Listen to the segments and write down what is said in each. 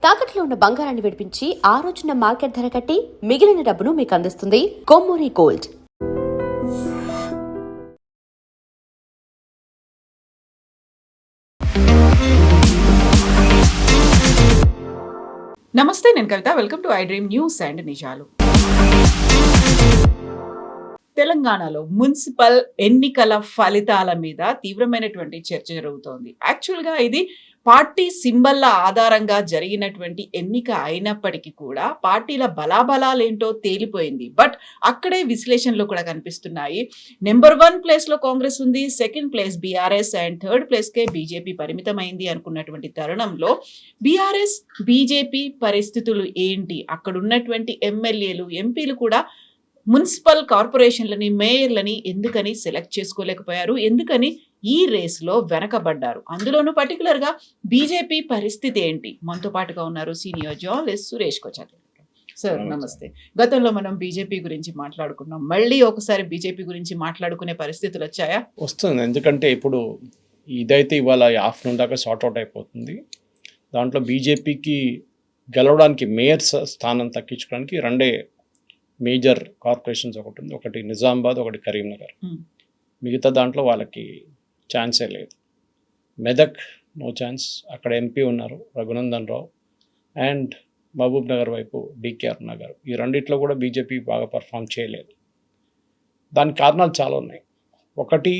తాకట్లో ఉన్న బంగారాన్ని విడిపించి ఆ రోజున మార్కెట్ ధర కట్టి మిగిలిన డబ్బును మీకు అందిస్తుంది కొమ్మూరి గోల్డ్. నమస్తే, నేను Kavitha. Welcome to I Dream News and నిజాలు. తెలంగాణలో మున్సిపల్ ఎన్నికల ఫలితాల మీద తీవ్రమైనటువంటి చర్చ జరుగుతోంది. యాక్చువల్గా ఇది పార్టీ సింబల్ల ఆధారంగా జరిగినటువంటి ఎన్నిక అయినప్పటికీ కూడా పార్టీల బలాబలాలేంటో తేలిపోయింది. బట్ అక్కడే విశ్లేషణలు కూడా కనిపిస్తున్నాయి. నెంబర్ 1 ప్లేస్లో కాంగ్రెస్ ఉంది, second place BRS and third ప్లేస్కే బీజేపీ పరిమితమైంది అనుకున్నటువంటి తరుణంలో బీఆర్ఎస్ బీజేపీ పరిస్థితులు ఏంటి? అక్కడ ఉన్నటువంటి ఎమ్మెల్యేలు ఎంపీలు కూడా మున్సిపల్ కార్పొరేషన్లని మేయర్లని ఎందుకని సెలెక్ట్ చేసుకోలేకపోయారు? ఎందుకని ఈ రేస్లో వెనకబడ్డారు? అందులోనూ పర్టికులర్గా బీజేపీ పరిస్థితి ఏంటి? మనతో పాటుగా ఉన్నారు సీనియర్ జర్నలిస్ట్ సురేష్ కొచారి. సార్ నమస్తే. గతంలో మనం బీజేపీ గురించి మాట్లాడుకున్నాం, మళ్ళీ ఒకసారి బీజేపీ గురించి మాట్లాడుకునే పరిస్థితులు వచ్చాయా? వస్తుంది, ఎందుకంటే ఇప్పుడు ఇదైతే ఇవాళ ఆఫ్టర్నూన్ దాకా సార్ట్అవుట్ అయిపోతుంది. దాంట్లో బీజేపీకి గెలవడానికి మేయర్ స్థానం తగ్గించుకోవడానికి రెండే మేజర్ కార్పొరేషన్స్ ఒకటి ఉంది. ఒకటి నిజామాబాద్, ఒకటి కరీంనగర్. మిగతా దాంట్లో వాళ్ళకి ఛాన్సే లేదు. మెదక్ నో ఛాన్స్, అక్కడ ఎంపీ ఉన్నారు రఘునందన్ రావు, అండ్ మహబూబ్ నగర్ వైపు డికేఆర్ నగర్. ఈ రెండిట్లో కూడా బీజేపీ బాగా పర్ఫామ్ చేయలేదు. దానికి కారణాలు చాలా ఉన్నాయి. ఒకటి,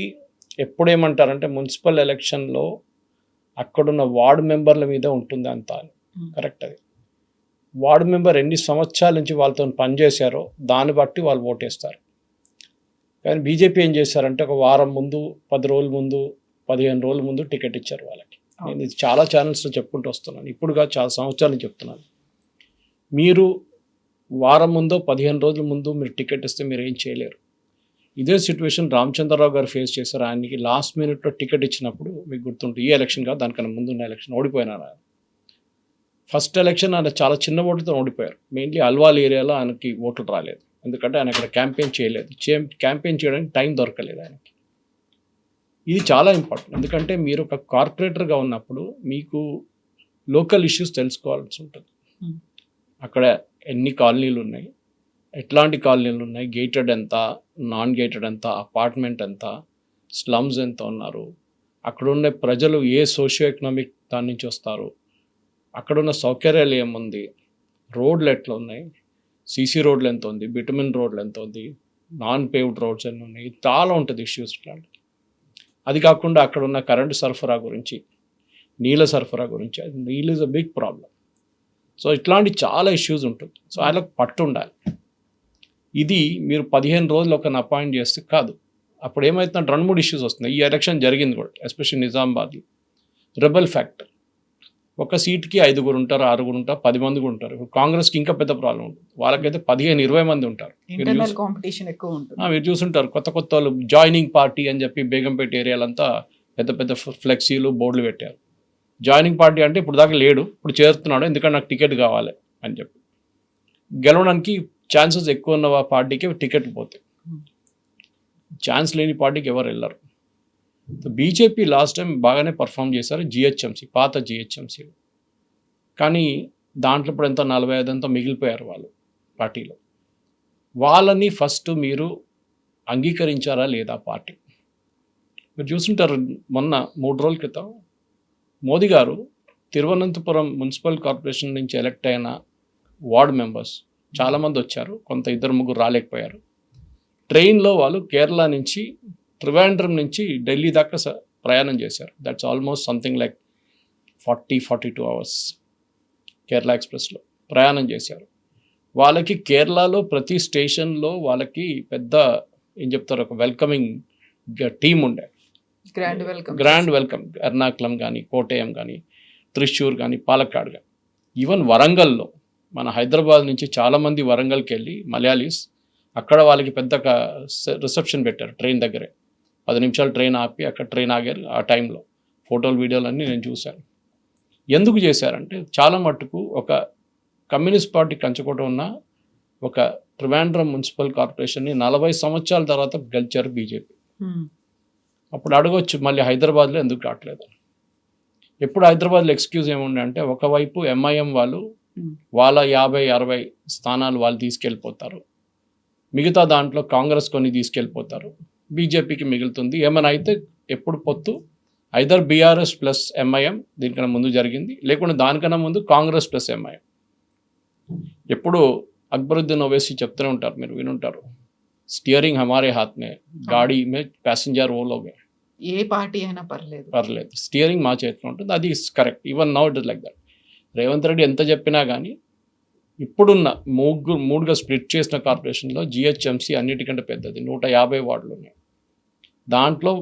ఎప్పుడేమంటారంటే మున్సిపల్ ఎలక్షన్లో అక్కడున్న వార్డు మెంబర్ల మీద ఉంటుంది అంతా. కరెక్ట్. అది వార్డు మెంబర్ ఎన్ని సంవత్సరాల నుంచి వాళ్ళతో పనిచేశారో దాన్ని బట్టి వాళ్ళు ఓటేస్తారు. కానీ బీజేపీ ఏం చేశారంటే ఒక వారం ముందు, 10 రోజుల ముందు, 15 రోజుల ముందు టికెట్ ఇచ్చారు వాళ్ళకి. నేను ఇది చాలా ఛానల్స్లో చెప్పుకుంటూ వస్తున్నాను, ఇప్పుడుగా చాలా సంవత్సరాలు చెప్తున్నాను. మీరు వారం ముందో 15 రోజుల ముందు మీరు టికెట్ ఇస్తే మీరు ఏం చేయలేరు. ఇదే సిచ్యువేషన్ రామచంద్రరావు గారు ఫేస్ చేశారు. ఆయనకి లాస్ట్ మినిట్లో టికెట్ ఇచ్చినప్పుడు మీకు గుర్తుంటుంది, ఈ ఎలక్షన్ కాదు దానికన్నా ముందున్న ఎలక్షన్ ఓడిపోయినారు. ఫస్ట్ ఎలక్షన్ ఆయన చాలా చిన్న ఓటుతో ఓడిపోయారు. మెయిన్లీ అల్వాల్ ఏరియాలో ఆయనకి ఓట్లు రాలేదు, ఎందుకంటే ఆయన అక్కడ క్యాంపెయిన్ చేయలేదు. క్యాంపెయిన్ చేయడానికి టైం దొరకలేదు ఆయనకి. ఇది చాలా ఇంపార్టెంట్, ఎందుకంటే మీరు ఒక కార్పొరేటర్గా ఉన్నప్పుడు మీకు లోకల్ ఇష్యూస్ తెలుసుకోవాల్సి ఉంటుంది. అక్కడ ఎన్ని కాలనీలు ఉన్నాయి, ఎట్లాంటి కాలనీలు ఉన్నాయి, గేటెడ్ ఎంత, నాన్ గేటెడ్ ఎంత, అపార్ట్మెంట్ ఎంత, స్లమ్స్ ఎంత ఉన్నారు, అక్కడ ఉన్న ప్రజలు ఏ సోషియో ఎకనామిక్ దాని నుంచి వస్తారు, అక్కడున్న సౌకర్యాలు ఏముంది, రోడ్లు ఎట్లా ఉన్నాయి, సీసీ రోడ్లు ఎంత ఉంది, బిటమిన్ రోడ్లు ఎంత ఉంది, నాన్ పేవ్డ్ రోడ్స్ ఎన్ని ఉన్నాయి, చాలా ఉంటుంది ఇష్యూస్ ఇట్లాంటి. అది కాకుండా అక్కడ ఉన్న కరెంటు సరఫరా గురించి, నీళ్ళ సరఫరా గురించి, అది నీళ్ళు is a big problem. So ఇట్లాంటి చాలా ఇష్యూస్ ఉంటుంది. సో ఆయనకు పట్టు ఉండాలి. ఇది మీరు 15 రోజులు ఒకరిని అపాయింట్ చేస్తే కాదు. అప్పుడు ఏమవుతుందంటే 2-3 ఇష్యూస్ వస్తున్నాయి. ఈ ఎలక్షన్ జరిగింది కూడా, ఎస్పెషల్లీ నిజామాబాద్లో రెబల్ ఫ్యాక్టర్. ఒక సీట్కి 5 ఉంటారు, 6 ఉంటారు, 10 మంది కూడా ఉంటారు. ఇప్పుడు కాంగ్రెస్కి ఇంకా పెద్ద ప్రాబ్లం ఉంటుంది. వాళ్ళకైతే 15-20 మంది ఉంటారు. కాంపిటీషన్ ఎక్కువ ఉంటుంది. మీరు చూసుంటారు, కొత్త వాళ్ళు జాయినింగ్ పార్టీ అని చెప్పి బేగంపేట ఏరియాలంతా పెద్ద పెద్ద ఫ్లెక్సీలు, బోర్డులు పెట్టారు. జాయినింగ్ పార్టీ అంటే ఇప్పుడు దాకా లేడు, ఇప్పుడు చేరుతున్నాడు, ఎందుకంటే నాకు టికెట్ కావాలి అని చెప్పి. గెలవడానికి ఛాన్సెస్ ఎక్కువ ఉన్న పార్టీకి టికెట్ పోతాయి, ఛాన్స్ లేని పార్టీకి ఎవరు వెళ్ళరు. బీజేపీ లాస్ట్ టైం బాగానే పర్ఫామ్ చేశారు జిహెచ్ఎంసీ, పాత జిహెచ్ఎంసీ. కానీ దాంట్లో ఇప్పుడు ఎంతో 45 ఎంతో మిగిలిపోయారు వాళ్ళు పార్టీలో. వాళ్ళని ఫస్ట్ మీరు అంగీకరించారా లేదా పార్టీ? మీరు చూసుంటారు, మొన్న 3 రోజుల క్రితం మోదీ గారు తిరువనంతపురం మున్సిపల్ కార్పొరేషన్ నుంచి ఎలక్ట్ అయిన వార్డు మెంబర్స్ చాలామంది వచ్చారు, కొంత 2-3 రాలేకపోయారు. ట్రైన్లో వాళ్ళు కేరళ నుంచి, త్రివేంద్రం నుంచి ఢిల్లీ దాకా ప్రయాణం చేశారు. That's almost something like 40-42 hours Kerala ఎక్స్ప్రెస్లో ప్రయాణం చేశారు. వాళ్ళకి కేరళలో ప్రతి స్టేషన్లో వాళ్ళకి పెద్ద ఏం చెప్తారు, ఒక వెల్కమింగ్ టీం ఉండే, గ్రాండ్ వెల్కమ్. ఎర్నాకుళం కానీ, కోటయం కానీ, త్రిశూర్ కానీ, పాలక్కాడ్ కానీ, ఈవెన్ వరంగల్లో మన హైదరాబాద్ నుంచి చాలామంది వరంగల్కి వెళ్ళి మలయాళీస్, అక్కడ వాళ్ళకి పెద్ద రిసెప్షన్ పెట్టారు ట్రైన్ దగ్గరే. 10 నిమిషాలు ట్రైన్ ఆపి అక్కడ ట్రైన్ ఆగారు. ఆ టైంలో ఫోటోలు, వీడియోలు అన్నీ నేను చూశాను. ఎందుకు చేశారంటే చాలా మట్టుకు ఒక కమ్యూనిస్ట్ పార్టీ కంచుకోవడం ఉన్న ఒక త్రివేంద్రం మున్సిపల్ కార్పొరేషన్ని 40 సంవత్సరాల తర్వాత గెలిచారు బీజేపీ. అప్పుడు అడగొచ్చు మళ్ళీ హైదరాబాద్లో ఎందుకు రావట్లేదు. ఎప్పుడు హైదరాబాద్లో ఎక్స్క్యూజ్ ఏముండే అంటే ఒకవైపు ఎంఐఎం వాళ్ళు Hmm. వాళ్ళ 50-60 స్థానాలు వాళ్ళు తీసుకెళ్ళిపోతారు, మిగతా దాంట్లో కాంగ్రెస్ కొన్ని తీసుకెళ్ళిపోతారు, బీజేపీకి మిగులుతుంది. ఏమైనా అయితే ఎప్పుడు పొత్తు ఐదర్ బీఆర్ఎస్ ప్లస్ ఎంఐఎం, దీనికన్నా ముందు జరిగింది, లేకుంటే దానికన్నా ముందు కాంగ్రెస్ ప్లస్ ఎంఐఎం. ఎప్పుడు అక్బరుద్దీన్ ఓవైసీ చెప్తూనే ఉంటారు, మీరు వినుంటారు, స్టియరింగ్ హమారే హాత్ మే, గాడీ మే ప్యాసింజర్ ఓ లోగే, ఏ పార్టీ అయినా పర్లేదు. పర్లేదు, స్టియరింగ్ మా చేతిలో ఉంటుంది. అది correct. Even now it is like that. Revanth Reddy ఎంత చెప్పినా కానీ ఇప్పుడున్న మూడుగా స్ప్లిట్ చేసిన కార్పొరేషన్లో జిహెచ్ఎంసీ అన్నిటికంటే పెద్దది, 150 వార్డులు ఉన్నాయి. దాంట్లో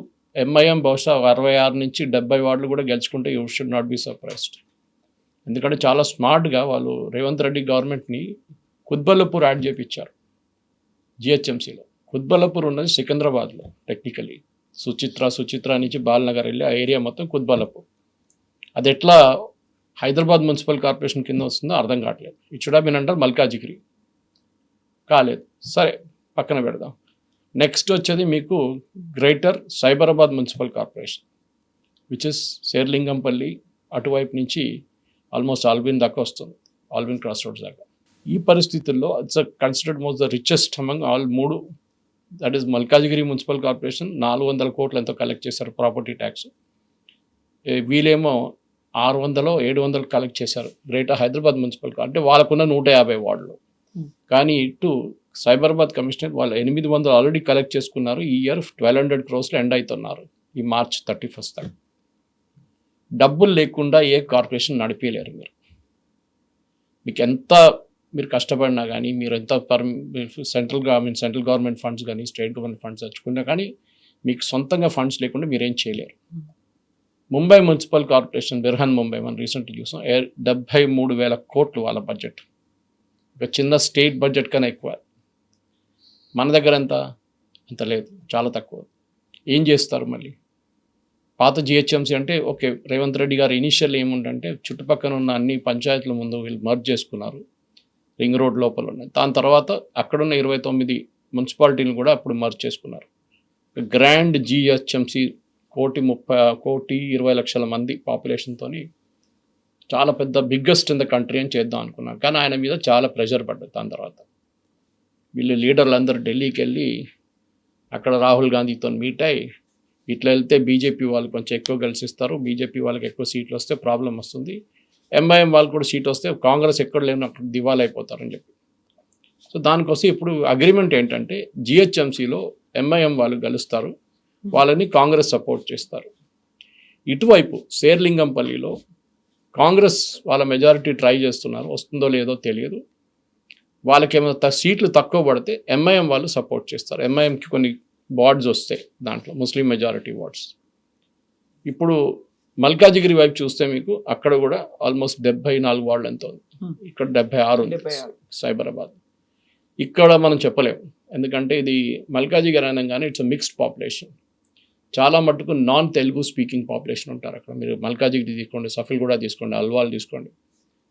ఎంఐఎం బహుశా 66 నుంచి 70 వార్డులు కూడా గెలుచుకుంటే you should not be surprised. ఎందుకంటే చాలా స్మార్ట్గా వాళ్ళు రేవంత్ రెడ్డి గవర్నమెంట్ని కుత్బల్లాపూర్ యాడ్ చేయించారు జిహెచ్ఎంసీలో. కుత్బల్లాపూర్ ఉన్నది సికింద్రాబాద్లో టెక్నికలీ. సుచిత్ర నుంచి బాలనగర్ వెళ్ళి ఆ ఏరియా మొత్తం కుత్బల్లాపూర్. అది ఎట్లా హైదరాబాద్ మున్సిపల్ కార్పొరేషన్ కింద వస్తుందో అర్థం కావట్లేదు. It should have been under Malkajgiri, కాలేదు. సరే పక్కన పెడదాం. నెక్స్ట్ వచ్చేది మీకు greater Cyberabad municipal corporation, which is Serilingampally అటువైపు నుంచి ఆల్మోస్ట్ ఆల్విన్ దాకా వస్తుంది, ఆల్విన్ క్రాస్ రోడ్స్ దాకా. ఈ పరిస్థితుల్లో it's considered most the richest among all మూడు. That is Malkajgiri municipal corporation 400 కోట్లు ఎంతో కలెక్ట్ చేశారు ప్రాపర్టీ ట్యాక్స్. వీళ్ళేమో 600-700 కలెక్ట్ చేశారు గ్రేటర్ హైదరాబాద్ మున్సిపల్ అంటే వాళ్ళకున్న 150 వార్డులు. కానీ ఇటు సైబరాబాద్ కమిషనర్ వాళ్ళు 800 ఆల్రెడీ కలెక్ట్ చేసుకున్నారు. ఈ ఇయర్ 1200 crores ఎండ్ అవుతున్నారు ఈ March 31st దాకా. డబ్బులు లేకుండా ఏ కార్పొరేషన్ నడిపేయలేరు మీరు. మీకు ఎంత మీరు కష్టపడినా కానీ, మీరు ఎంత సెంట్రల్ గవర్నమెంట్ ఫండ్స్ కానీ స్టేట్ గవర్నమెంట్ ఫండ్స్ తెచ్చుకున్నా కానీ మీకు సొంతంగా ఫండ్స్ లేకుండా మీరేం చేయలేరు. ముంబై మున్సిపల్ కార్పొరేషన్, బిర్హన్ ముంబై, మనం రీసెంట్గా చూసాం, 73,000 కోట్లు వాళ్ళ బడ్జెట్. ఒక చిన్న స్టేట్ బడ్జెట్ కన్నా ఎక్కువ. మన దగ్గర అంత లేదు, చాలా తక్కువ. ఏం చేస్తారు మళ్ళీ? పాత జిహెచ్ఎంసీ అంటే ఓకే, రేవంత్ రెడ్డి గారు ఇనిషియల్ ఏముందంటే చుట్టుపక్కల ఉన్న అన్ని పంచాయతీల ముందు వీళ్ళు మర్జ్ చేసుకున్నారు, రింగ్ రోడ్ లోపల ఉన్నాయి. దాని తర్వాత అక్కడున్న 29 మున్సిపాలిటీలు కూడా అప్పుడు మర్జ్ చేసుకున్నారు. గ్రాండ్ జిహెచ్ఎంసీ 1,20,00,000 మంది పాపులేషన్తో చాలా పెద్ద బిగ్గెస్ట్ ఇన్ ద కంట్రీ అని చేద్దాం అనుకున్నారు. కానీ ఆయన మీద చాలా ప్రెషర్ పడ్డది. దాని తర్వాత వీళ్ళు లీడర్లు అందరూ ఢిల్లీకి వెళ్ళి అక్కడ రాహుల్ గాంధీతో మీట్ అయ్యి, ఇట్లా వెళ్తే బీజేపీ వాళ్ళు కొంచెం ఎక్కువ గెలిచిస్తారు, బీజేపీ వాళ్ళకి ఎక్కువ సీట్లు వస్తే ప్రాబ్లం వస్తుంది, ఎంఐఎం వాళ్ళు కూడా సీట్ వస్తే కాంగ్రెస్ ఎక్కడ లేని అక్కడ దివాలా అయిపోతారని చెప్పి. సో దానికోసం ఇప్పుడు అగ్రిమెంట్ ఏంటంటే జిహెచ్ఎంసీలో ఎంఐఎం వాళ్ళు గెలుస్తారు, వాళ్ళని కాంగ్రెస్ సపోర్ట్ చేస్తారు. ఇటువైపు శేర్లింగంపల్లిలో కాంగ్రెస్ వాళ్ళ మెజారిటీ ట్రై చేస్తున్నారు, వస్తుందో లేదో తెలియదు. వాళ్ళకి ఏమైనా సీట్లు తక్కువ పడితే ఎంఐఎం వాళ్ళు సపోర్ట్ చేస్తారు. ఎంఐఎంకి కొన్ని వార్డ్స్ వస్తాయి, దాంట్లో ముస్లిం మెజారిటీ వార్డ్స్. ఇప్పుడు మల్కాజిగిరి వైపు చూస్తే మీకు అక్కడ కూడా ఆల్మోస్ట్ 74 వార్డులు ఎంతో ఉంది, ఇక్కడ 76 ఉంది సైబరాబాద్. ఇక్కడ మనం చెప్పలేము, ఎందుకంటే ఇది మల్కాజిగిరి అనగానే ఇట్స్ మిక్స్డ్ పాపులేషన్. చాలా మటుకు నాన్ తెలుగు స్పీకింగ్ పాపులేషన్ ఉంటారు అక్కడ. మీరు మల్కాజిగిరి తీసుకోండి, సఫిల్ కూడా తీసుకోండి, అల్వాల్ తీసుకోండి,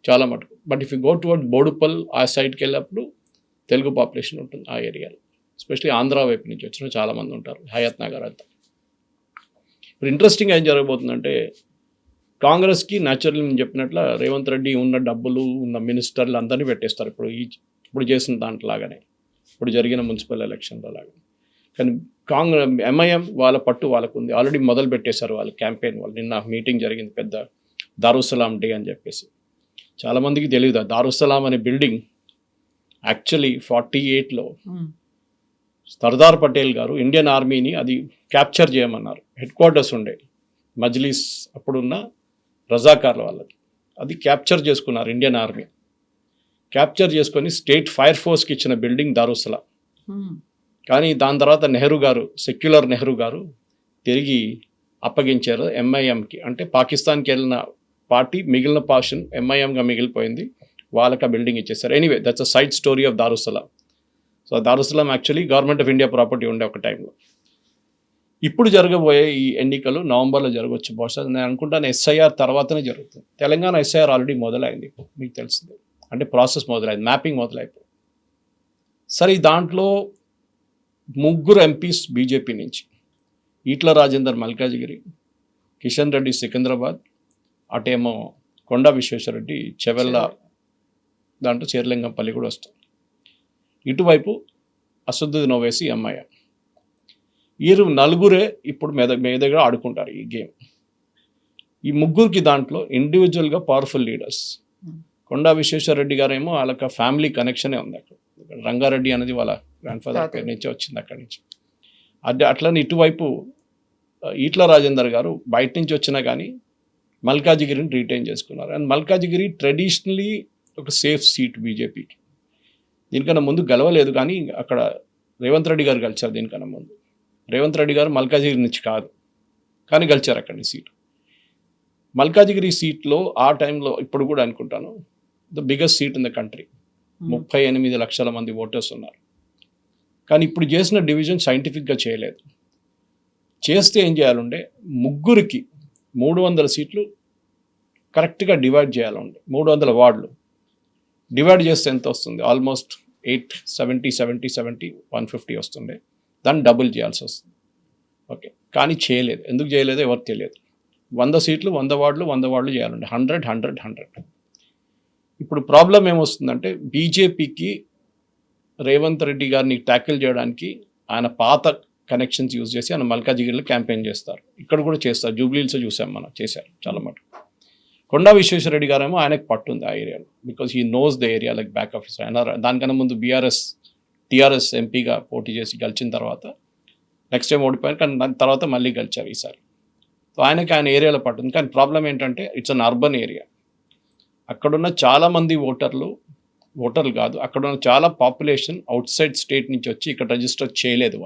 చాలా మటుకు. But if you go towards Boduppal ఆ సైడ్కి వెళ్ళినప్పుడు తెలుగు పాపులేషన్ ఉంటుంది ఆ ఏరియాలో. ఎస్పెషలీ ఆంధ్ర వైపు నుంచి వచ్చిన చాలామంది ఉంటారు, హయత్ నగర్ అంతా. ఇప్పుడు ఇంట్రెస్టింగ్ ఏం జరగబోతుందంటే కాంగ్రెస్కి న్యాచురల్లీ నేను చెప్పినట్లు రేవంత్ రెడ్డి ఉన్న డబ్బులు ఉన్న మినిస్టర్లు అందరినీ పెట్టేస్తారు ఇప్పుడు చేసిన దాంట్లాగానే, ఇప్పుడు జరిగిన మున్సిపల్ ఎలక్షన్లో లాగా. కానీ ఎంఐఎం వాళ్ళ పట్టు వాళ్ళకు ఉంది, ఆల్రెడీ మొదలు పెట్టేశారు వాళ్ళ క్యాంపెయిన్. వాళ్ళు నిన్న మీటింగ్ జరిగింది పెద్ద, దారుస్సలాం డే అని చెప్పేసి. చాలామందికి తెలియదు, దారుస్సలాం అనే బిల్డింగ్ యాక్చువల్లీ 48లో సర్దార్ పటేల్ గారు ఇండియన్ ఆర్మీని అది క్యాప్చర్ చేయమన్నారు. హెడ్ క్వార్టర్స్ ఉండే మజ్లీస్ అప్పుడున్న రజాకార్ల వాళ్ళది, అది క్యాప్చర్ చేసుకున్నారు ఇండియన్ ఆర్మీ. క్యాప్చర్ చేసుకొని స్టేట్ ఫైర్ ఫోర్స్కి ఇచ్చిన బిల్డింగ్ దారుస్సలాం. కానీ దాని తర్వాత నెహ్రూ గారు, సెక్యులర్ నెహ్రూ గారు తిరిగి అప్పగించారు ఎంఐఎంకి. అంటే పాకిస్తాన్కి వెళ్ళిన పార్టీ మిగిలిన పార్షన్ ఎంఐఎంగా మిగిలిపోయింది, వాళ్ళకి ఆ బిల్డింగ్ ఇచ్చేసారు. Anyway that's a side story of Darussalam. So Darussalam actually government of India property ఉండే ఒక టైంలో. ఇప్పుడు జరగబోయే ఈ ఎన్నికలు నవంబర్లో జరగవచ్చు బహుశా. నేను అనుకుంటాను ఎస్ఐఆర్ తర్వాతనే జరుగుతుంది. తెలంగాణ ఎస్ఐఆర్ ఆల్రెడీ మొదలైంది, మీకు తెలిసిందే. అంటే ప్రాసెస్ మొదలైంది, మ్యాపింగ్ మొదలైపోయింది. సరే, దాంట్లో 3 ఎంపీస్ బీజేపీ నుంచి, ఈట్ల రాజేందర్ మల్కాజిగిరి, కిషన్ రెడ్డి సికింద్రాబాద్, అటేమో కొండా విశ్వేశ్వరరెడ్డి చెవెళ్ళ దాంట్లో చేర్లింగంపల్లి కూడా వస్తుంది. ఇటువైపు అసదుద్దీన్ ఓవైసీ ఎంఐఎం. వీరు నలుగురే ఇప్పుడు మెదగా ఆడుకుంటారు ఈ గేమ్. ఈ ముగ్గురికి దాంట్లో ఇండివిజువల్గా పవర్ఫుల్ లీడర్స్. కొండా విశ్వేశ్వరరెడ్డి గారేమో వాళ్ళకి ఫ్యామిలీ కనెక్షనే ఉంది అక్కడ. రంగారెడ్డి అనేది వాళ్ళ గ్రాండ్ ఫాదర్ పేరు నుంచి వచ్చింది అక్కడి నుంచి. అట్లనే ఇటువైపు ఈట్ల రాజేందర్ గారు బయట నుంచి వచ్చినా కానీ మల్కాజిగిరిని రిటైన్ చేసుకున్నారు. అండ్ మల్కాజిగిరి ట్రెడిషనలీ ఒక సేఫ్ సీట్ బీజేపీకి. దీనికన్నా ముందు గెలవలేదు, కానీ అక్కడ రేవంత్ రెడ్డి గారు గెలిచారు. దీనికన్నా ముందు రేవంత్ రెడ్డి గారు మల్కాజిగిరి నుంచి కాదు, కానీ గెలిచారు అక్కడి సీట్. మల్కాజిగిరి సీట్లో ఆ టైంలో ఇప్పుడు కూడా అనుకుంటాను the biggest seat in the country. 38 లక్షల మంది ఓటర్స్ ఉన్నారు. కానీ ఇప్పుడు చేసిన డివిజన్ సైంటిఫిక్గా చేయలేదు. చేస్తే ఏం చేయాలంటే ముగ్గురికి 300 సీట్లు కరెక్ట్గా డివైడ్ చేయాలండి. 300 వార్డులు డివైడ్ చేస్తే ఎంత వస్తుంది? ఆల్మోస్ట్ 70 150 వస్తుండే. దాన్ని డబుల్ చేయాల్సి వస్తుంది. ఓకే, కానీ చేయలేదు. ఎందుకు చేయలేదో ఎవరికి తెలియదు. 100 సీట్లు 100 వార్డులు 100 వార్డులు చేయాలండి. 100. ఇప్పుడు ప్రాబ్లం ఏమొస్తుందంటే బీజేపీకి రేవంత్ రెడ్డి గారిని ట్యాకిల్ చేయడానికి ఆయన పాత కనెక్షన్స్ యూజ్ చేసి ఆయన మల్కాజిగిరిలో క్యాంపెయిన్ చేస్తారు. ఇక్కడ కూడా చేస్తారు. జూబ్లీహిల్స్ చూసాం మనం, చేశారు చాలా మటుకు. కొండా విశ్వేశ్వరరెడ్డి గారేమో ఆయనకు పట్టుంది ఆ ఏరియాలో, because he knows the area like back office. ఆయన దానికన్నా ముందు టీఆర్ఎస్ ఎంపీగా పోటీ చేసి గెలిచిన తర్వాత నెక్స్ట్ టైం ఓడిపోయారు, కానీ దాని తర్వాత మళ్ళీ గెలిచారు ఈసారి. సో ఆయన ఏరియాలో పట్టుంది. కానీ ప్రాబ్లం ఏంటంటే ఇట్స్ అన్ అర్బన్ ఏరియా. అక్కడున్న చాలామంది ఓటర్లు కాదు, అక్కడున్న చాలా పాపులేషన్ అవుట్ సైడ్ స్టేట్ నుంచి వచ్చి ఇక్కడ రిజిస్టర్ చేయలేదు.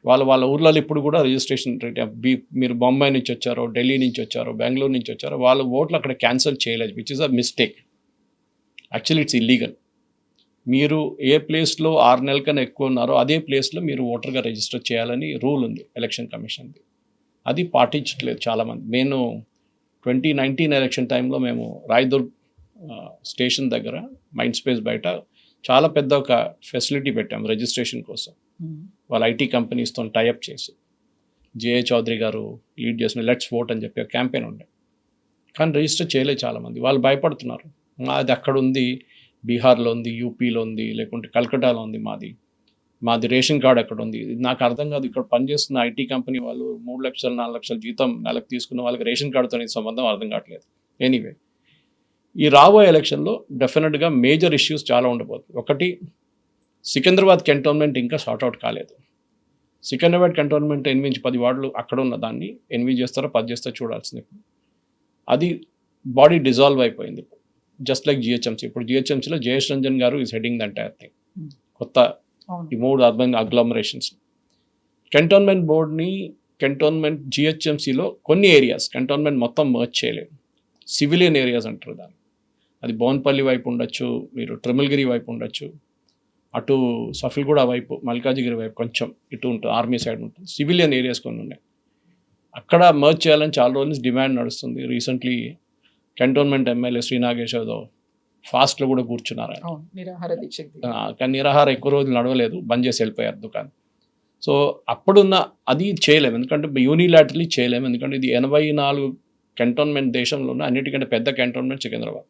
వాళ్ళ ఊర్లలో ఇప్పుడు కూడా రిజిస్ట్రేషన్ మీరు బొంబాయి నుంచి వచ్చారో, ఢిల్లీ నుంచి వచ్చారో, బెంగళూరు నుంచి వచ్చారో, వాళ్ళ ఓట్లు అక్కడ క్యాన్సిల్ చేయలేదు, which is a mistake. Actually it's illegal. మీరు ఏ ప్లేస్లో 6 నెలల కన్నా ఎక్కువ ఉన్నారో అదే ప్లేస్లో మీరు ఓటర్గా రిజిస్టర్ చేయాలని రూల్ ఉంది ఎలక్షన్ కమిషన్ది. అది పాటించట్లేదు చాలామంది. నేను 2019 ఎలక్షన్ టైంలో మేము రాయదుర్గ్ స్టేషన్ దగ్గర మైండ్ స్పేస్ బయట చాలా పెద్ద ఒక ఫెసిలిటీ పెట్టాము రిజిస్ట్రేషన్ కోసం. వాళ్ళ ఐటీ కంపెనీస్తో టైఅప్ చేసి జేఏ చౌదరి గారు లీడ్ చేసిన లెట్స్ ఓట్ అని చెప్పి ఒక క్యాంపెయిన్ ఉండే. కానీ రిజిస్టర్ చేయలేదు చాలామంది. వాళ్ళు భయపడుతున్నారు. అది అక్కడ ఉంది, బీహార్లో ఉంది, యూపీలో ఉంది, లేకుంటే కల్కటాలో ఉంది, మాది రేషన్ కార్డు అక్కడ ఉంది. నాకు అర్థం కాదు, ఇక్కడ పనిచేస్తున్న ఐటీ కంపెనీ వాళ్ళు 3 లక్షలు 4 లక్షల జీతం నెలకు తీసుకున్న వాళ్ళకి రేషన్ కార్డుతో సంబంధం అర్థం కావట్లేదు. ఎనీవే, ఈ రాబోయే ఎలక్షన్లో డెఫినెట్గా మేజర్ ఇష్యూస్ చాలా ఉండబోతుంది. ఒకటి, సికింద్రాబాద్ కంటోన్మెంట్ ఇంకా సార్ట్అవుట్ కాలేదు. సికింద్రాబాద్ కంటోన్మెంట్ 8-10 వార్డులు అక్కడ ఉన్న దాన్ని 8 చేస్తారో 10 చేస్తారో చూడాల్సింది. ఇప్పుడు అది బాడీ డిజాల్వ్ అయిపోయింది. Just like GHMC. ఇప్పుడు జిహెచ్ఎంసీలో జయేష్ రంజన్ గారు is heading the entire thing. కొత్త ఈ 3 అర్బన్ అగ్లామరేషన్స్. కంటోన్మెంట్ బోర్డ్ని కంటోన్మెంట్ జిహెచ్ఎంసీలో కొన్ని ఏరియాస్ కంటోన్మెంట్ మొత్తం మర్జ్ చేయలేదు. సివిలియన్ ఏరియాస్ అంటారు దాన్ని. అది బోన్పల్లి వైపు ఉండొచ్చు, మీరు ట్రిమిల్గిరి వైపు ఉండొచ్చు, అటు సఫిల్గూడ వైపు, మల్కాజిగిరి వైపు కొంచెం ఇటు ఉంటుంది, ఆర్మీ సైడ్ ఉంటుంది. సివిలియన్ ఏరియాస్ కొన్ని ఉన్నాయి. అక్కడ మర్జ్ చేయాలని చాలా రోజుల నుంచి డిమాండ్ నడుస్తుంది. రీసెంట్లీ కంటోన్మెంట్ ఎమ్మెల్యే శ్రీనాగేష్ ఫాస్ట్లో కూడా కూర్చున్నారు. కానీ నిరాహార ఎక్కువ రోజులు నడవలేదు, బంద్ చేసి వెళ్ళిపోయారు దుకాణం. సో అప్పుడున్న అది చేయలేము, ఎందుకంటే యూనిలాటరలీ చేయలేము. ఎందుకంటే ఇది 84 కంటోన్మెంట్ దేశంలో ఉన్న అన్నిటికంటే పెద్ద కంటోన్మెంట్ సికింద్రాబాద్.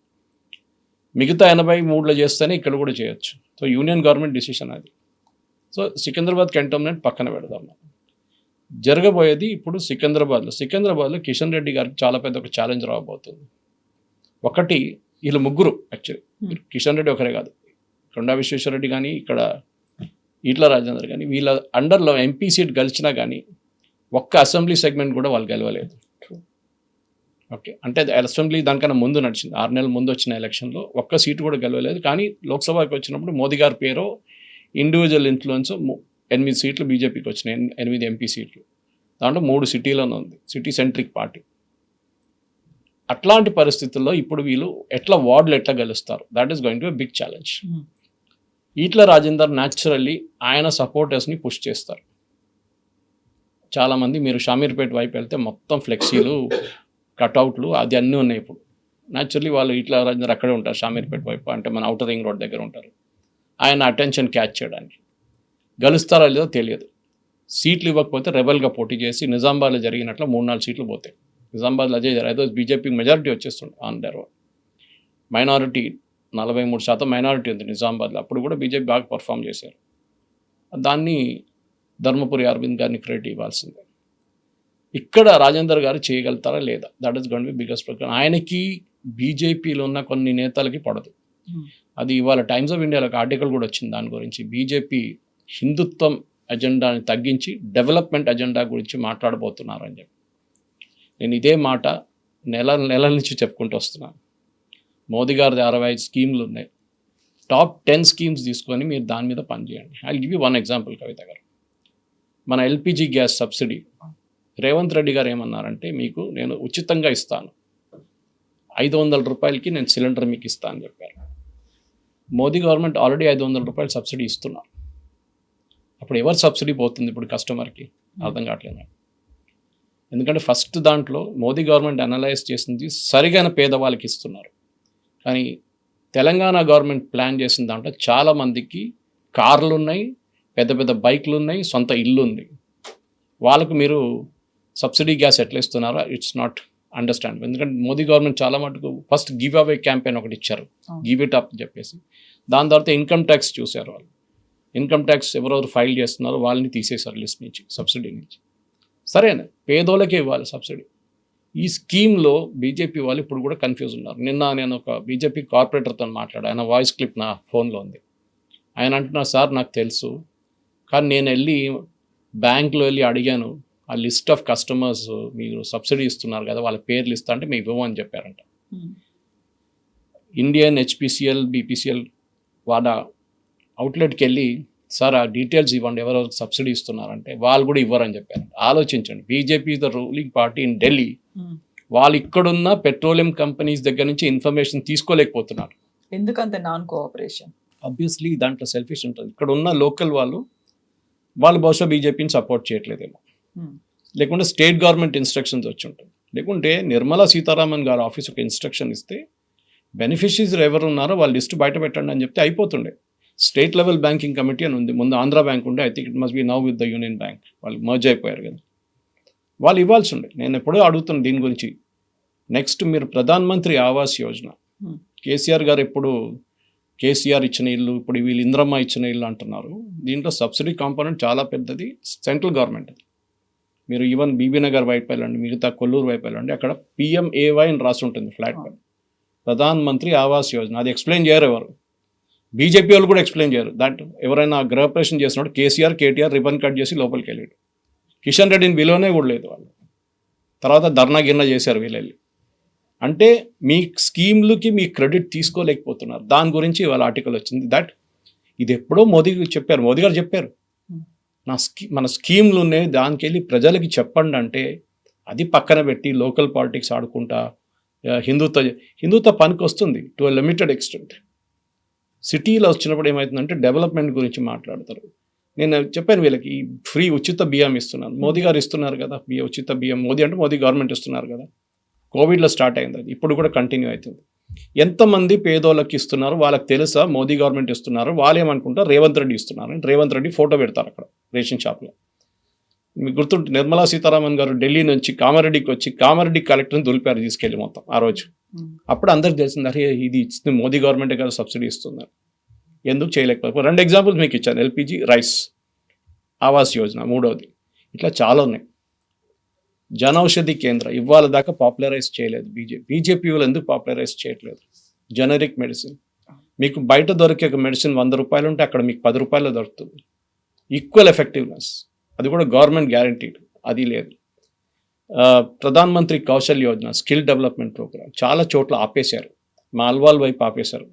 మిగతా 83లో చేస్తేనే ఇక్కడ కూడా చేయొచ్చు. సో యూనియన్ గవర్నమెంట్ డిసిషన్ అది. సో సికింద్రాబాద్ కంటోన్మెంట్ పక్కన పెడదాం. జరగబోయేది ఇప్పుడు సికింద్రాబాద్లో కిషన్ రెడ్డి గారికి చాలా పెద్ద ఒక ఛాలెంజ్ రాబోతుంది. ఒకటి, వీళ్ళు ముగ్గురు యాక్చువల్లీ, కిషన్ రెడ్డి ఒకరే కాదు, కొండా విశ్వేశ్వరరెడ్డి కానీ ఇక్కడ ఈట్ల రాజేందర్ కానీ, వీళ్ళ అండర్లో ఎంపీ సీట్ గెలిచినా కానీ ఒక్క అసెంబ్లీ సెగ్మెంట్ కూడా వాళ్ళు గెలవలేదు. ఓకే, అంటే అసెంబ్లీ దానికన్నా ముందు నడిచింది, 6 నెలల ముందు వచ్చిన ఎలక్షన్లో ఒక్క సీటు కూడా గెలవలేదు. కానీ లోక్సభకి వచ్చినప్పుడు మోదీ గారి పేరు ఇండివిజువల్ ఇన్ఫ్లుయెన్స్ 8 సీట్లు బీజేపీకి వచ్చినాయి, 8 ఎంపీ సీట్లు. దాంట్లో 3 సిటీలోనే ఉంది, సిటీ సెంట్రిక్ పార్టీ. అట్లాంటి పరిస్థితుల్లో ఇప్పుడు వీళ్ళు వార్డులు ఎట్లా గెలుస్తారు? That is going to be big challenge. Etela Rajender naturally ఆయన సపోర్టర్స్ని పుష్ చేస్తారు. చాలామంది మీరు షామీర్పేట వైపు వెళ్తే మొత్తం ఫ్లెక్సీలు, కట్అవుట్లు అది అన్నీ ఉన్నాయి. ఇప్పుడు న్యాచురల్లీ వాళ్ళు ఈట్ల రాజేందర్ అక్కడే ఉంటారు, షామీర్పేట వైపు, అంటే మన ఔటర్ రింగ్ రోడ్ దగ్గర ఉంటారు. ఆయన అటెన్షన్ క్యాచ్ చేయడానికి గెలుస్తారా లేదో తెలియదు. సీట్లు ఇవ్వకపోతే రెబల్గా పోటీ చేసి నిజామాబాద్లో జరిగినట్లు 3-4 సీట్లు పోతాయి. నిజామాబాద్లో అజయ్ అయితే బీజేపీకి మెజారిటీ వచ్చేస్తుంది on their own. Minority 43% minority ఉంది నిజామాబాద్లో, అప్పుడు కూడా బీజేపీ బాగా పర్ఫామ్ చేశారు. దాన్ని ధర్మపురి అరవింద్ గారిని క్రెడిట్ ఇవ్వాల్సిందే. ఇక్కడ రాజేందర్ గారు చేయగలుగుతారా లేదా, that is going to B biggest problem. ఆయనకి బీజేపీలో ఉన్న కొన్ని నేతలకి పడదు. అది ఇవాళ టైమ్స్ ఆఫ్ ఇండియాలో ఒక ఆర్టికల్ కూడా వచ్చింది దాని గురించి. బీజేపీ హిందుత్వం అజెండాని తగ్గించి డెవలప్మెంట్ అజెండా గురించి మాట్లాడబోతున్నారని చెప్పి. నేను ఇదే మాట నెల నుంచి చెప్పుకుంటూ వస్తున్నాను. మోదీ గారి 65 స్కీమ్లు ఉన్నాయి. టాప్ 10 స్కీమ్స్ తీసుకొని మీరు దాని మీద పనిచేయండి. I give you one example Kavitha garu. మన LPG gas subsidy Revanth Reddy garu ఏమన్నారంటే, మీకు నేను ఉచితంగా ఇస్తాను, 500 రూపాయలకి నేను సిలిండర్ మీకు ఇస్తాను అని చెప్పారు. మోదీ గవర్నమెంట్ ఆల్రెడీ 500 రూపాయలు సబ్సిడీ ఇస్తున్నారు. అప్పుడు ఎవరు సబ్సిడీ పోతుంది ఇప్పుడు కస్టమర్కి అర్థం కావట్లేదు. ఎందుకంటే ఫస్ట్ దాంట్లో మోదీ గవర్నమెంట్ అనలైజ్ చేసింది సరిగైన పేదవాళ్ళకి ఇస్తున్నారు. కానీ తెలంగాణ గవర్నమెంట్ ప్లాన్ చేసిన దాంట్లో చాలామందికి కార్లు ఉన్నాయి, పెద్ద పెద్ద బైక్లు ఉన్నాయి, సొంత ఇల్లు ఉంది. వాళ్ళకు మీరు సబ్సిడీ గ్యాస్ ఎట్లా ఇస్తున్నారో ఇట్స్ నాట్ అండర్స్టాండ్. ఎందుకంటే మోదీ గవర్నమెంట్ చాలా మటుకు ఫస్ట్ గివ్ అవే క్యాంపెయిన్ ఒకటి ఇచ్చారు, గివ్ ఇట్ అప్ అని చెప్పేసి. దాని తర్వాత ఇన్కమ్ ట్యాక్స్ చూశారు వాళ్ళు. ఇన్కమ్ ట్యాక్స్ ఎవరెవరు ఫైల్ చేస్తున్నారో వాళ్ళని తీసేశారు లిస్ట్ నుంచి, సబ్సిడీ నుంచి. సరేనా, పేదోళ్ళకే ఇవ్వాలి సబ్సిడీ. ఈ స్కీమ్లో బీజేపీ వాళ్ళు ఇప్పుడు కూడా కన్ఫ్యూజ్ ఉన్నారు. నిన్న నేను ఒక బీజేపీ కార్పొరేటర్తో మాట్లాడా, ఆయన వాయిస్ క్లిప్ నా ఫోన్లో ఉంది. ఆయన అంటున్నారు, సార్ నాకు తెలుసు, కానీ నేను వెళ్ళి బ్యాంకులో వెళ్ళి అడిగాను, ఆ లిస్ట్ ఆఫ్ కస్టమర్స్ మీరు సబ్సిడీ ఇస్తున్నారు కదా వాళ్ళ పేర్లు ఇస్తా అంటే మేము ఇవ్వమని చెప్పారంట. ఇండియన్ హెచ్పిసిఎల్ బీపీసీఎల్ వాళ్ళ అవుట్లెట్కి వెళ్ళి సార్ ఆ డీటెయిల్స్ ఇవ్వండి ఎవరెవరికి సబ్సిడీ ఇస్తున్నారంటే వాళ్ళు కూడా ఇవ్వరని చెప్పారు. ఆలోచించండి, BJP the ruling party in Delhi, వాళ్ళు ఇక్కడున్న పెట్రోలియం కంపెనీస్ దగ్గర నుంచి ఇన్ఫర్మేషన్ తీసుకోలేకపోతున్నారు. ఎందుకంత నాన్ కోఆపరేషన్? ఆబ్వియస్లీ దాంట్లో సెల్ఫిష్ ఉంటుంది. ఇక్కడ ఉన్న లోకల్ వాళ్ళు బహుశా బీజేపీని సపోర్ట్ చేయట్లేదేమో, లేకుంటే స్టేట్ గవర్నమెంట్ ఇన్స్ట్రక్షన్స్ వచ్చి ఉంటుంది. లేకుంటే నిర్మలా సీతారామన్ గారు ఆఫీస్ ఒక ఇన్స్ట్రక్షన్ ఇస్తే బెనిఫిషరీస్ ఎవరు ఉన్నారో వాళ్ళ లిస్ట్ బయట పెట్టండి అని చెప్తే అయిపోతుండే. స్టేట్ లెవెల్ బ్యాంకింగ్ కమిటీ అని ఉంది, ముందు ఆంధ్ర బ్యాంక్ ఉండే, I think it must be now with the union bank, వాళ్ళు మర్జ్ అయిపోయారు కదా, వాళ్ళు ఇవ్వాల్సి ఉండే. నేను ఎప్పుడో అడుగుతున్నాను దీని గురించి. నెక్స్ట్ మీరు ప్రధాన్ మంత్రి ఆవాస్ యోజన, కేసీఆర్ గారు ఎప్పుడు కేసీఆర్ ఇచ్చిన ఇల్లు, ఇప్పుడు వీళ్ళు ఇంద్రమ్మ ఇచ్చిన ఇల్లు అంటున్నారు. దీంట్లో సబ్సిడీ కాంపోనెంట్ చాలా పెద్దది, సెంట్రల్ గవర్నమెంట్. మీరు ఈవెన్ బీబీనగర్ వైపు వెళ్ళండి, మిగతా కొల్లూరు వైపు వెళ్ళండి, అక్కడ PMAY అని రాసి ఉంటుంది ఫ్లాట్ పైన, ప్రధాన్ మంత్రి ఆవాస్ యోజన. అది ఎక్స్ప్లెయిన్ చేయరు ఎవరు, బీజేపీ వాళ్ళు కూడా ఎక్స్ప్లెయిన్ చేయరు. దాంట్లో ఎవరైనా గృహప్రవేశం చేసినప్పుడు KTR రిబన్ కట్ చేసి లోపలికి వెళ్ళాడు. కిషన్ రెడ్డిని విలువనే కూడా లేదు వాళ్ళు. తర్వాత ధర్నా గిర్నా చేశారు వీళ్ళు. అంటే మీ స్కీమ్లకి మీ క్రెడిట్ తీసుకోలేకపోతున్నారు. దాని గురించి వాళ్ళ ఆర్టికల్ వచ్చింది. దట్ ఇది ఎప్పుడో మోదీ గారు చెప్పారు మన స్కీమ్లు ఉన్నాయి, దానికి వెళ్ళి ప్రజలకి చెప్పండి అంటే అది పక్కన పెట్టి లోకల్ పాలిటిక్స్ ఆడుకుంటా హిందుత్వ పనికి వస్తుంది టు ఎ లిమిటెడ్ ఎక్స్టెంట్. సిటీలో వచ్చినప్పుడు ఏమవుతుందంటే డెవలప్మెంట్ గురించి మాట్లాడతారు. నేను చెప్పాను వీళ్ళకి ఫ్రీ ఉచిత బియ్యం ఇస్తున్నాను, మోదీ గారు ఇస్తున్నారు కదా ఉచిత బియ్యం. మోదీ అంటే మోదీ గవర్నమెంట్ ఇస్తున్నారు కదా, కోవిడ్లో స్టార్ట్ అయింది అది, ఇప్పుడు కూడా కంటిన్యూ అవుతుంది. ఎంతమంది పేదోళ్ళకి ఇస్తున్నారు వాళ్ళకి తెలుసా? మోదీ గవర్నమెంట్ ఇస్తున్నారు, వాళ్ళు ఏమనుకుంటారు రేవంత్ రెడ్డి ఇస్తున్నారు అని. రేవంత్ రెడ్డి ఫోటో పెడతారు అక్కడ రేషన్ షాప్లో. మీకు గుర్తుంటే నిర్మలా సీతారామన్ గారు ఢిల్లీ నుంచి కామారెడ్డికి వచ్చి కామారెడ్డి కలెక్టర్ని దులిపారు తీసుకెళ్ళి మొత్తం ఆ రోజు. అప్పుడు అందరికి తెలిసింది, అరే ఇది ఇస్తుంది మోదీ గవర్నమెంటే కదా సబ్సిడీ ఇస్తుంది. ఎందుకు చేయలేకపోతే 2 ఎగ్జాంపుల్స్ మీకు ఇచ్చాను, LPG, రైస్, ఆవాస్ యోజన, మూడవది. ఇట్లా చాలా ఉన్నాయి. జనౌషధి కేంద్ర ఇవాళ దాకా పాపులరైజ్ చేయలేదు బీజేపీ వాళ్ళు. ఎందుకు పాపులరైజ్ చేయట్లేదు? జనరిక్ మెడిసిన్, మీకు బయట దొరికే ఒక మెడిసిన్ 100 రూపాయలు ఉంటే అక్కడ మీకు 10 రూపాయలు దొరుకుతుంది. ఈక్వల్ ఎఫెక్టివ్నెస్, అది కూడా గవర్నమెంట్ గ్యారంటీడ్, అది లేదు. Pradhan Mantri Kaushal Yojana, skill development programme చాలా చోట్ల ఆపేశారు. మా అల్వాల్ వైపు ఆపేశారు.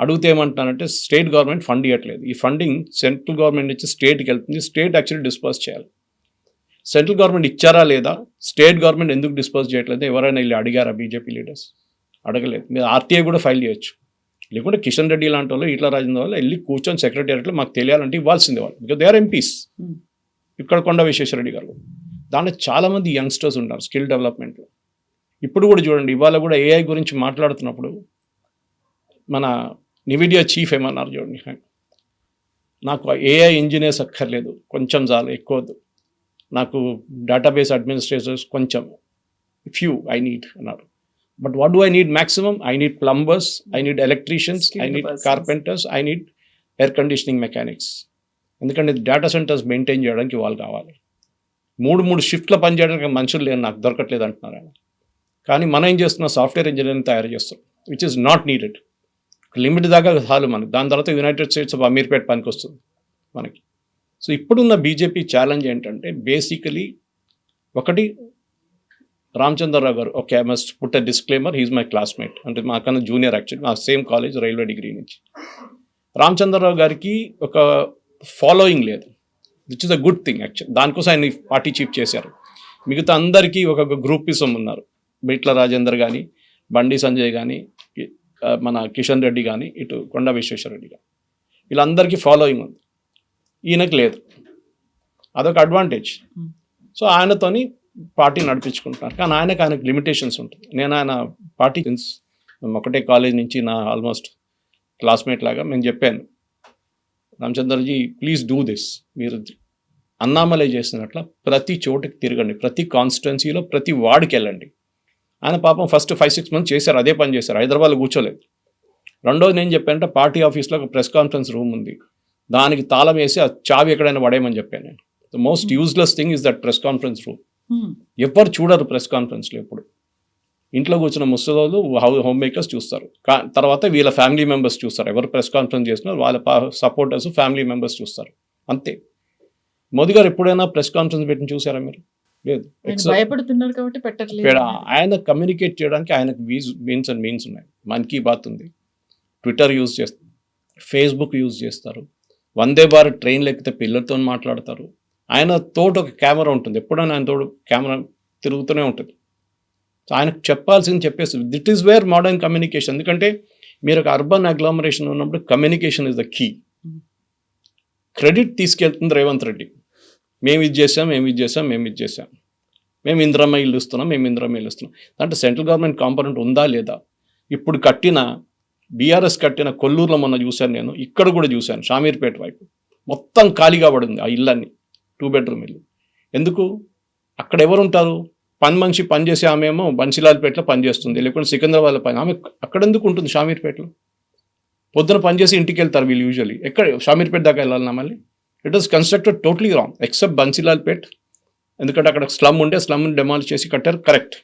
అడిగితే ఏమంటున్నారంటే స్టేట్ గవర్నమెంట్ ఫండ్ ఇవ్వట్లేదు. ఈ ఫండింగ్ సెంట్రల్ గవర్నమెంట్ నుంచి స్టేట్కి వెళ్తుంది, స్టేట్ యాక్చువల్లీ డిస్పర్స్ చేయాలి. సెంట్రల్ గవర్నమెంట్ ఇచ్చారా లేదా, స్టేట్ గవర్నమెంట్ ఎందుకు డిస్పర్స్ చేయట్లేదు? ఎవరైనా వెళ్ళి అడిగారా బీజేపీ లీడర్స్? అడగలేదు. మీరు RTI కూడా ఫైల్ చేయొచ్చు. లేకుంటే కిషన్ రెడ్డి లాంటి వాళ్ళు, ఈటల రాజేంద్ర వాళ్ళు వెళ్ళి కూర్చొని సెక్రటేరియట్లో మాకు తెలియాలంటే ఇవ్వాల్సిందే వాళ్ళు, బికాజ్ దే ఆర్ MPs. ఇక్కడ కొండ విశ్వేశ్వరరెడ్డి గారు, దాంట్లో చాలామంది యంగ్స్టర్స్ ఉన్నారు స్కిల్ డెవలప్మెంట్లో. ఇప్పుడు కూడా చూడండి, ఇవాళ కూడా AI గురించి మాట్లాడుతున్నప్పుడు మన NVIDIA చీఫ్ ఏమన్నారు చూడండి, నాకు AI ఇంజనీర్స్ అక్కర్లేదు, కొంచెం చాలు, ఎక్కువద్దు, నాకు డేటాబేస్ అడ్మినిస్ట్రేటర్స్ కొంచెం, ఫ్యూ ఐ నీడ్ అన్నారు. But what do I need maximum? I need plumbers, I need electricians, I Skilled need persons. Carpenters, I need air conditioning mechanics. ఎందుకంటే డేటా సెంటర్స్ మెయింటైన్ చేయడానికి వాళ్ళు కావాలి. 3 షిఫ్ట్లో పనిచేయడానికి మనుషులు లేరు, నాకు దొరకట్లేదు అంటున్నారు ఆయన. కానీ మనం ఏం చేస్తున్నాం? సాఫ్ట్వేర్ ఇంజనీరింగ్ తయారు చేస్తాం, which is not needed. Limit దాకా చాలు మనకి. దాని తర్వాత యునైటెడ్ స్టేట్స్ ఆఫ్ అమీర్పేట్ పనికి వస్తుంది మనకి. సో ఇప్పుడున్న బీజేపీ ఛాలెంజ్ ఏంటంటే బేసికలీ ఒకటి, రామచంద్రరావు గారు, okay I must put a disclaimer, he's my classmate, అంటే మాకన్నా జూనియర్ యాక్చువల్లీ, మా సేమ్ కాలేజ్ రైల్వే డిగ్రీ నుంచి. రామచంద్రరావు గారికి ఒక ఫాలోయింగ్ లేదు, which is a good thing actual. దానికోసం ఆయన పార్టీ చీఫ్ చేశారు. మిగతా అందరికీ ఒక గ్రూపిజం ఉన్నారు. బిట్ల రాజేందర్ కానీ, బండి సంజయ్ కానీ, మన కిషన్ రెడ్డి కానీ, ఇటు కొండా విశ్వేశ్వరరెడ్డి కానీ, వీళ్ళందరికీ ఫాలోయింగ్ ఉంది, ఈయనకు లేదు. అదొక అడ్వాంటేజ్. సో ఆయనతోని పార్టీ నడిపించుకుంటున్నారు. కానీ ఆయనకు లిమిటేషన్స్ ఉంటుంది. నేను ఆయన పార్టీ మేము ఒకటే కాలేజ్ నుంచి నా ఆల్మోస్ట్ క్లాస్మేట్ లాగా నేను చెప్పాను, రామచంద్రజీ ప్లీజ్ డూ దిస్. మీరు అన్నామలై చేసినట్ల ప్రతి చోటుకి తిరగండి, ప్రతి కాన్స్టిట్యున్సీలో ప్రతి వార్డుకి వెళ్ళండి. ఆయన పాపం ఫస్ట్ 5-6 మంత్స్ చేశారు, అదే పని చేశారు, హైదరాబాద్లో కూర్చోలేదు. రెండోది నేను చెప్పానంటే పార్టీ ఆఫీస్లో ఒక ప్రెస్ కాన్ఫరెన్స్ రూమ్ ఉంది, దానికి తాళం వేసి ఆ చావి ఎక్కడైనా పడేయమని చెప్పాను నేను. The most useless thing is that press conference room. ఎవరు చూడరు ప్రెస్ కాన్ఫరెన్స్లో. ఎప్పుడు ఇంట్లో కూర్చున్న ముసలోళ్ళు హోమ్ మేకర్స్ చూస్తారు, తర్వాత వీళ్ళ ఫ్యామిలీ మెంబర్స్ చూస్తారు. ఎవరు ప్రెస్ కాన్ఫరెన్స్ చేస్తున్నారు వాళ్ళ సపోర్టర్స్ ఫ్యామిలీ మెంబర్స్ చూస్తారు, అంతే. మోదీ గారు ఎప్పుడైనా ప్రెస్ కాన్ఫరెన్స్ పెట్టి చూసారా మీరు? లేదు. భయపడుతున్నారు కాబట్టి పెట్టట్లేదు. ఆయన కమ్యూనికేట్ చేయడానికి ఆయనకు మీన్స్ అండ్ మీన్స్ ఉన్నాయి. మన్ కీ బాత్ ఉంది, ట్విట్టర్ యూజ్ చేస్తారు, ఫేస్బుక్ యూజ్ చేస్తారు, వందే భారత్ ట్రైన్లు ఎక్కితే పిల్లలతో మాట్లాడతారు. ఆయన తోట ఒక కెమెరా ఉంటుంది, ఎప్పుడైనా ఆయన తోడు కెమెరా తిరుగుతూనే ఉంటుంది. సో ఆయనకు చెప్పాల్సింది చెప్పేస్తుంది. That is where modern communication. ఎందుకంటే మీరు ఒక అర్బన్ అగ్లామరేషన్ ఉన్నప్పుడు communication is the key. Credit తీసుకెళ్తుంది రేవంత్ రెడ్డి. మేము ఇది చేసాం, మేము ఇది చేసాం, మేము ఇది చేసాం, మేము ఇందిరమ్మ ఇల్లు ఇస్తున్నాం, మేము ఇందిరమ్మ ఇల్లు ఇస్తున్నాం. దాంట్లో సెంట్రల్ గవర్నమెంట్ కాంపోనెంట్ ఉందా లేదా? ఇప్పుడు బీఆర్ఎస్ కట్టిన కొల్లూరులో మొన్న చూశాను నేను, ఇక్కడ కూడా చూశాను, షామీర్పేట వైపు మొత్తం ఖాళీగా పడింది ఆ ఇళ్ళన్నీ, 2 బెడ్రూమ్ ఇల్లు. ఎందుకు? అక్కడ ఎవరు ఉంటారు? పని మనిషి పనిచేసే ఆమె ఏమో బన్సీలాల్పేటలో పనిచేస్తుంది, లేకుంటే సికింద్రాబాద్లో పని. ఆమె అక్కడ ఎందుకు ఉంటుంది షామీర్పేటలో? పొద్దున పనిచేసి ఇంటికి వెళ్తారు వీళ్ళు యూజువల్లీ. ఎక్కడ షామీర్పేట దాకా వెళ్ళాలన్నా మళ్ళీ? It was constructed totally wrong except Bansilalpet, ఎందుకంటే అక్కడ స్లమ్ ఉంటే స్లమ్ని డెమాలిష్ చేసి కట్టారు, కరెక్ట్.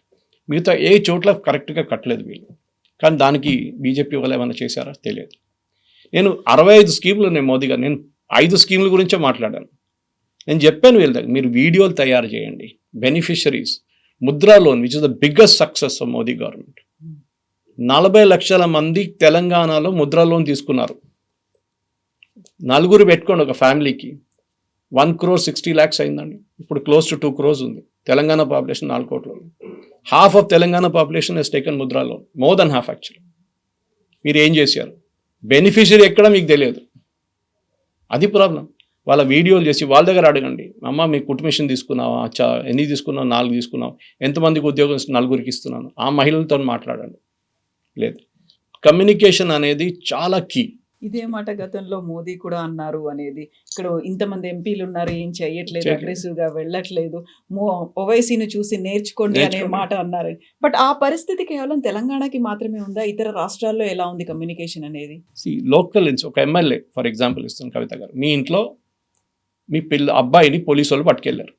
మిగతా ఏ చోట్ల కరెక్ట్గా కట్టలేదు వీళ్ళు. కానీ దానికి బీజేపీ వాళ్ళు ఏమైనా చేశారా? తెలియదు. నేను 65 స్కీములు ఉన్నాయి మోదీ గారు, నేను 5 స్కీముల గురించే మాట్లాడాను. నేను చెప్పాను వీళ్ళ దగ్గర, మీరు వీడియోలు తయారు చేయండి. Beneficiaries Mudra loan which is the biggest success of Modi government. 40 లక్షల మంది తెలంగాణలో ముద్రా లోన్ తీసుకున్నారు. 4 పెట్టుకోండి ఒక ఫ్యామిలీకి, 1,60,00,000 అయిందండి. ఇప్పుడు క్లోజ్ టు 2 crores ఉంది. తెలంగాణ పాపులేషన్ 4 కోట్లు. Half of Telangana population has taken Mudra loan, more than half actually. మీరు ఏం చేశారు? బెనిఫిషరీ ఎక్కడ మీకు తెలియదు, అది ప్రాబ్లం. వాళ్ళ వీడియోలు చేసి వాళ్ళ దగ్గర అడగండి, అమ్మ మీ కుటుంబిషన్ తీసుకున్నావా, ఎన్ని తీసుకున్నావు? 4 తీసుకున్నావు. ఎంతమందికి ఉద్యోగం 4 ఇస్తున్నాను, ఆ మహిళలతో మాట్లాడండి. లేదు, కమ్యూనికేషన్ అనేది చాలా కీ. ఇదే మాట గతంలో మోదీ కూడా అన్నారు అనేది. ఇక్కడ ఇంతమంది ఎంపీలు ఉన్నారు, ఏం చేయట్లేదు, అగ్రెసివ్ గా వెళ్ళట్లేదు, ఓవైసీని చూసి నేర్చుకోండి అనే మాట అన్నారు. బట్ ఆ పరిస్థితి కేవలం తెలంగాణకి మాత్రమే ఉందా? ఇతర రాష్ట్రాల్లో ఎలా ఉంది కమ్యూనికేషన్ అనేది? లోకల్ ఒక ఎమ్మెల్యే ఫర్ ఎగ్జాంపుల్ ఇస్తాను, కవిత గారు, మీ ఇంట్లో మీ అబ్బాయిని పోలీసు వాళ్ళు పట్టుకెళ్ళారు,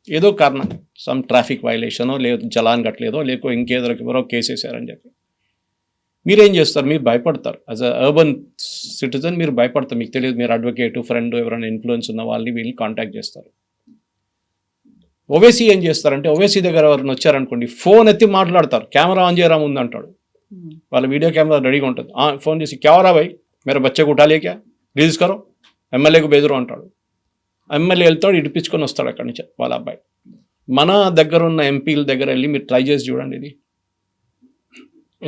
ఏదో కారణం, సమ్ ట్రాఫిక్ వైలేషనో, లేదు జలాన్ కట్టలేదో, లేకో ఇంకేదో కేసు వేసారని చెప్పి మీరేం చేస్తారు? మీరు భయపడతారు. యాజ్ అ అర్బన్ సిటిజన్ మీరు భయపడతారు. మీకు తెలియదు, మీరు అడ్వకేట్, ఫ్రెండ్, ఎవరైనా ఇన్ఫ్లుయెన్స్ ఉన్న వాళ్ళని వీళ్ళని కాంటాక్ట్ చేస్తారు. ఓవైసీ ఏం చేస్తారంటే, ఓవైసీ దగ్గర ఎవరైనా వచ్చారనుకోండి, ఫోన్ ఎత్తి మాట్లాడతారు, కెమెరా ఆన్ చేయరా ముందు అంటాడు. వాళ్ళ వీడియో కెమెరా రెడీగా ఉంటుంది. ఫోన్ చేసి కెమెరా భాయ్ మేర బచ్చకు ఉఠాలే క్యా, రిలీజ్ కరో, ఎమ్మెల్యేకు బెదిరు అంటాడు. ఎమ్మెల్యే వెళ్తాడు, ఇడిపించుకొని వస్తాడు అక్కడి నుంచి వాళ్ళ అబ్బాయి. మన దగ్గర ఉన్న ఎంపీల దగ్గర వెళ్ళి మీరు ట్రై చేసి చూడండి, ఇది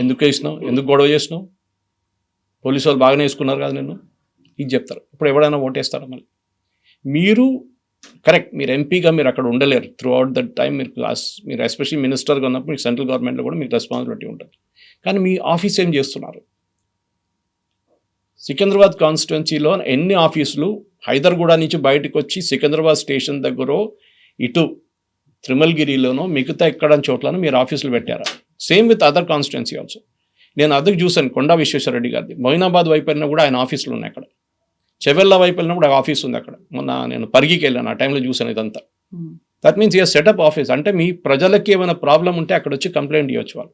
ఎందుకు వేసినావు, ఎందుకు గొడవ చేసినావు, పోలీసు వాళ్ళు బాగానే వేసుకున్నారు కదా నిన్ను, ఇది చెప్తారు. ఇప్పుడు ఎవడైనా ఓటేస్తారా? మళ్ళీ మీరు కరెక్ట్, మీరు ఎంపీగా మీరు అక్కడ ఉండలేరు త్రూ అవుట్ దట్ టైం. మీరు ఎస్పెషల్లీ మినిస్టర్గా ఉన్నప్పుడు మీకు సెంట్రల్ గవర్నమెంట్లో కూడా మీకు రెస్పాన్సిబిలిటీ ఉంటుంది. కానీ మీ ఆఫీస్ ఏం చేస్తున్నారు? సికింద్రాబాద్ కాన్స్టిట్యున్సీలో ఎన్ని ఆఫీసులు హైదర్గూడ నుంచి బయటకు వచ్చి సికింద్రాబాద్ స్టేషన్ దగ్గర ఇటు త్రిమల్గిరిలోనో మిగతా ఎక్కడ చోట్లను మీరు ఆఫీసులు పెట్టారా? Same with other constituency also. నేను అద్దెకు చూశాను కొండా విశ్వేశ్వరరెడ్డి గారిది. మొయినాబాద్ వైపు వెళ్ళినా కూడా ఆయన ఆఫీసులు ఉన్నాయి అక్కడ. చెవెళ్ళ వైపు వెళ్ళినా కూడా ఆఫీస్ ఉంది అక్కడ. మొన్న నేను పరిగికి వెళ్ళాను, ఆ టైంలో చూశాను ఇదంతా. That means year setup office. అంటే మీ ప్రజలకి ఏమైనా ప్రాబ్లం ఉంటే అక్కడ వచ్చి కంప్లైంట్ చేయొచ్చు. వాళ్ళు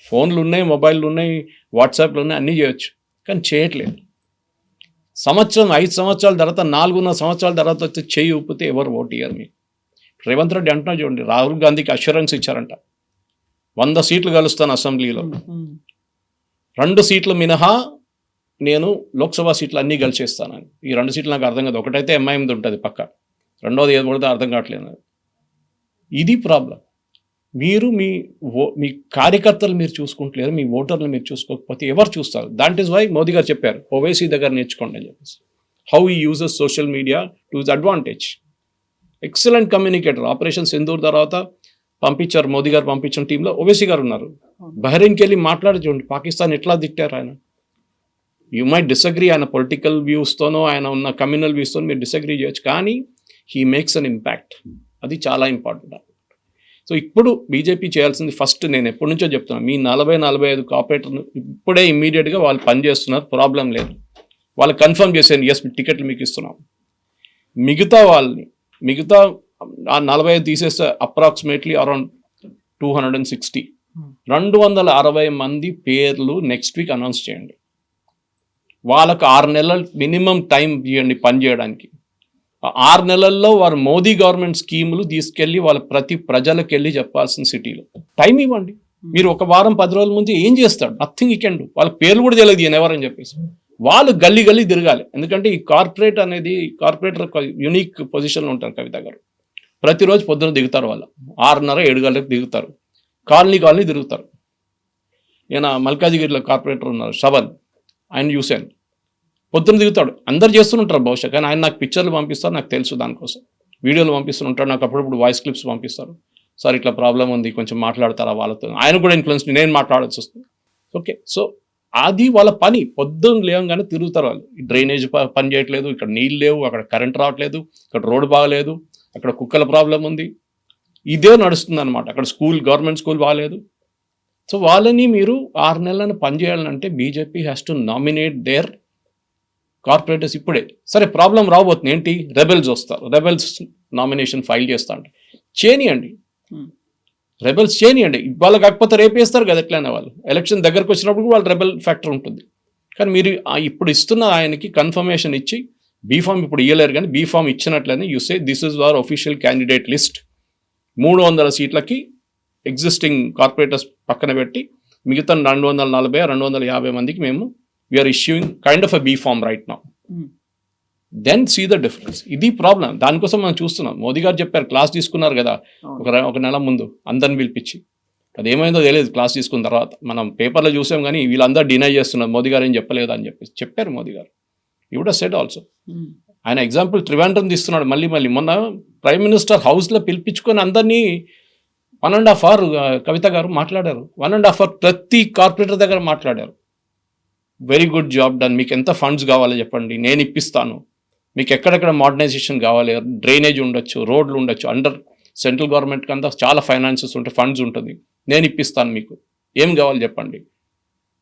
ఫోన్లు ఉన్నాయి, మొబైల్లు ఉన్నాయి, వాట్సాప్లు ఉన్నాయి, అన్నీ చేయొచ్చు. కానీ చేయట్లేదు. 5 సంవత్సరాల తర్వాత 4.5 సంవత్సరాల తర్వాత వచ్చి చేయి ఊపితే ఎవరు ఓటు ఇయ్యరు మీకు. రేవంత్ రెడ్డి అంటున్నా చూడండి, రాహుల్ గాంధీకి అష్యూరెన్స్ ఇచ్చారంట 100 సీట్లు గెలుస్తాను అసెంబ్లీలో, 2 సీట్లు మినహా నేను లోక్సభ సీట్లు అన్నీ గెలిచేస్తానని. ఈ 2 సీట్లు నాకు అర్థం కాదు. ఒకటైతే ఎంఐఎంది ఉంటుంది పక్క, రెండోది ఏది పడితే అర్థం కావట్లేదు. ఇది ప్రాబ్లం. మీరు మీ కార్యకర్తలు మీరు చూసుకుంటలేరు, మీ ఓటర్లు మీరు చూసుకోకపోతే ఎవరు చూస్తారు? దాట్ ఈస్ వై మోదీ గారు చెప్పారు ఓవైసీ దగ్గర నేర్చుకోండి అని చెప్పేసి. హౌ ఈ uses social media to his advantage. Excellent communicator. Operation Sindoor తర్వాత పంపించారు, మోదీ గారు పంపించిన టీంలో ఓవైసీ గారు ఉన్నారు. బహ్రెయిన్కి వెళ్ళి మాట్లాడి చూడండి, పాకిస్తాన్ ఎట్లా తిట్టారు ఆయన. యూ మైట్ డిసగ్రీ, ఆయన పొలిటికల్ వ్యూస్తోనో ఆయన ఉన్న కమ్యూనల్ వ్యూస్తోనో మీరు డిసగ్రీ చేయొచ్చు, కానీ హీ మేక్స్ అన్ ఇంపాక్ట్. అది చాలా ఇంపార్టెంట్. సో ఇప్పుడు బీజేపీ చేయాల్సింది ఫస్ట్, నేను ఎప్పటి నుంచో చెప్తున్నాను, మీ 40-45 కార్పొరేటర్లు ఇప్పుడే ఇమ్మీడియట్గా వాళ్ళు పనిచేస్తున్నారు, ప్రాబ్లం లేదు. వాళ్ళు కన్ఫర్మ్ చేశాను, ఎస్ టికెట్లు మీకు ఇస్తున్నాం. మిగతా ఆ 45 తీసేస్తే అప్రాక్సిమేట్లీ అరౌండ్ 260, 260 మంది పేర్లు నెక్స్ట్ వీక్ అనౌన్స్ చేయండి. వాళ్ళకు 6 నెలలు మినిమం టైం ఇవ్వండి పని చేయడానికి. 6 నెలల్లో వారు మోదీ గవర్నమెంట్ స్కీములు తీసుకెళ్లి వాళ్ళ ప్రతి ప్రజలకు వెళ్ళి చెప్పాల్సిన సిటీలో టైం ఇవ్వండి. మీరు ఒక వారం 10 రోజుల ముందు ఏం చేస్తాడు? Nothing you can do. వాళ్ళ పేర్లు కూడా తెలియదు ఈయన ఎవరని చెప్పేసి. వాళ్ళు గల్లీ తిరగాలి. ఎందుకంటే ఈ కార్పొరేటర్ యూనిక్ పొజిషన్లో ఉంటారు. కవిత గారు ప్రతిరోజు పొద్దున దిగుతారు, వాళ్ళు 6:30-7 గంటలకు దిగుతారు, కాలనీ తిరుగుతారు. ఈయన మల్కాజిగిరిలో కార్పొరేటర్ ఉన్నారు శ్రవణ్, ఆయన చూశాను, పొద్దున దిగుతాడు. అందరు చేస్తుంటారు బహుశా, కానీ ఆయన నాకు పిక్చర్లు పంపిస్తారు, నాకు తెలుసు దానికోసం. వీడియోలు పంపిస్తుంటాడు, నాకు అప్పుడప్పుడు వాయిస్ క్లిప్స్ పంపిస్తారు. సార్ ఇట్లా ప్రాబ్లం ఉంది, కొంచెం మాట్లాడతారా వాళ్ళతో. ఆయన కూడా ఇన్ఫ్లుయెన్స్, నేను మాట్లాడాల్సి వస్తుంది. ఓకే, సో అది వాళ్ళ పని. పొద్దున్న లేవగానే తిరుగుతారు వాళ్ళు. డ్రైనేజ్ పని చేయట్లేదు, ఇక్కడ నీళ్ళు లేవు, అక్కడ కరెంట్ రావట్లేదు, ఇక్కడ రోడ్డు బాగలేదు, అక్కడ కుక్కల ప్రాబ్లం ఉంది, ఇదే నడుస్తుంది అనమాట. అక్కడ గవర్నమెంట్ స్కూల్ బాగాలేదు. సో వాళ్ళని మీరు 6 నెలలను పనిచేయాలంటే BJP has to nominate their corporators ఇప్పుడే. సరే ప్రాబ్లం రాబోతుంది ఏంటి? రెబెల్స్ వస్తారు, రెబెల్స్ నామినేషన్ ఫైల్ చేస్తా అంటే చేయనియండి, రెబెల్స్ చేయనియండి. ఇవాళ కాకపోతే రేపేస్తారు కదా ఎట్లయినా. వాళ్ళు ఎలక్షన్ దగ్గరకు వచ్చినప్పుడు వాళ్ళు రెబెల్ ఫ్యాక్టర్ ఉంటుంది. కానీ మీరు ఇప్పుడు ఇస్తున్న ఆయనకి కన్ఫర్మేషన్ ఇచ్చి బీఫామ్ ఇప్పుడు ఇవ్వలేరు, కానీ బీఫామ్ ఇచ్చినట్లనే you say this is our official candidate list. 300 సీట్లకి ఎగ్జిస్టింగ్ కార్పొరేటర్స్ పక్కన పెట్టి మిగతా 240-250 మందికి మేము we are issuing kind of a B form right now. Then see the difference. ఇది ప్రాబ్లం. దానికోసం మనం చూస్తున్నాం. మోదీ గారు చెప్పారు, క్లాస్ తీసుకున్నారు కదా ఒక నెల ముందు అందరిని పిలిపించి. అదేమైందో తెలియదు క్లాస్ తీసుకున్న తర్వాత. మనం పేపర్లో చూసాం, కానీ వీళ్ళందరూ డినై చేస్తున్నారు, మోదీ గారు ఏం చెప్పలేదు అని చెప్పేసి చెప్పారు మోదీ గారు. You would have said also. ఆయన ఎగ్జాంపుల్ ట్రివాండ్రం తీస్తున్నాడు మళ్ళీ. మొన్న ప్రైమ్ మినిస్టర్ హౌస్లో పిలిపించుకొని అందరినీ 1.5 hour కవిత గారు మాట్లాడారు. 1.5 hour ప్రతి కార్పొరేటర్ దగ్గర మాట్లాడారు. వెరీ గుడ్ జాబ్ డన్, మీకు ఎంత ఫండ్స్ కావాలో చెప్పండి, నేను ఇప్పిస్తాను. మీకు ఎక్కడెక్కడ మోడర్నైజేషన్ కావాలి, డ్రైనేజ్ ఉండొచ్చు, రోడ్లు ఉండొచ్చు, అండర్ సెంట్రల్ గవర్నమెంట్ కంతా చాలా ఫైనాన్సెస్ ఉంటాయి, ఫండ్స్ ఉంటుంది, నేను ఇప్పిస్తాను, మీకు ఏం కావాలి చెప్పండి.